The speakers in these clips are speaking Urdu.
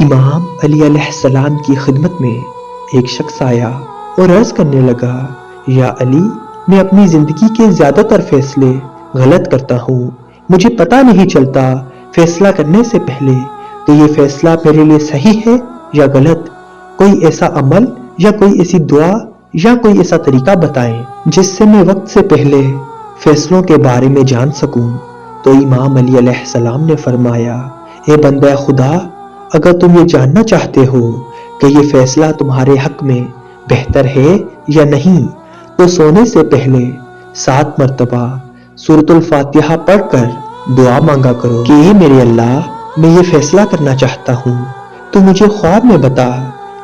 امام علی علیہ السلام کی خدمت میں ایک شخص آیا اور عرض کرنے لگا، یا علی، میں اپنی زندگی کے زیادہ تر فیصلے غلط کرتا ہوں، مجھے پتہ نہیں چلتا فیصلہ کرنے سے پہلے کہ یہ فیصلہ میرے لیے صحیح ہے یا غلط۔ کوئی ایسا عمل یا کوئی ایسی دعا یا کوئی ایسا طریقہ بتائیں جس سے میں وقت سے پہلے فیصلوں کے بارے میں جان سکوں۔ تو امام علی علیہ السلام نے فرمایا، اے بندہ خدا، اگر تم یہ جاننا چاہتے ہو کہ یہ فیصلہ تمہارے حق میں بہتر ہے یا نہیں تو سونے سے پہلے 7 مرتبہ سورۃ الفاتحہ پڑھ کر دعا مانگا کرو کہ اے میرے اللہ، میں یہ فیصلہ کرنا چاہتا ہوں، تو مجھے خواب میں بتا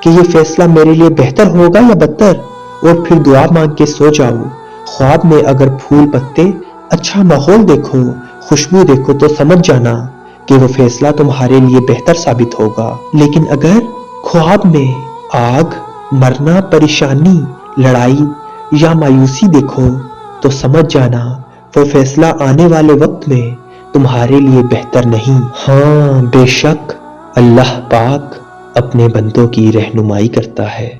کہ یہ فیصلہ میرے لیے بہتر ہوگا یا بدتر، اور پھر دعا مانگ کے سو جاؤ۔ خواب میں اگر پھول پتے، اچھا ماحول دیکھو، خوشبو دیکھو تو سمجھ جانا کہ وہ فیصلہ تمہارے لیے بہتر ثابت ہوگا، لیکن اگر خواب میں آگ، مرنا، پریشانی، لڑائی یا مایوسی دیکھو تو سمجھ جانا وہ فیصلہ آنے والے وقت میں تمہارے لیے بہتر نہیں۔ ہاں، بے شک اللہ پاک اپنے بندوں کی رہنمائی کرتا ہے۔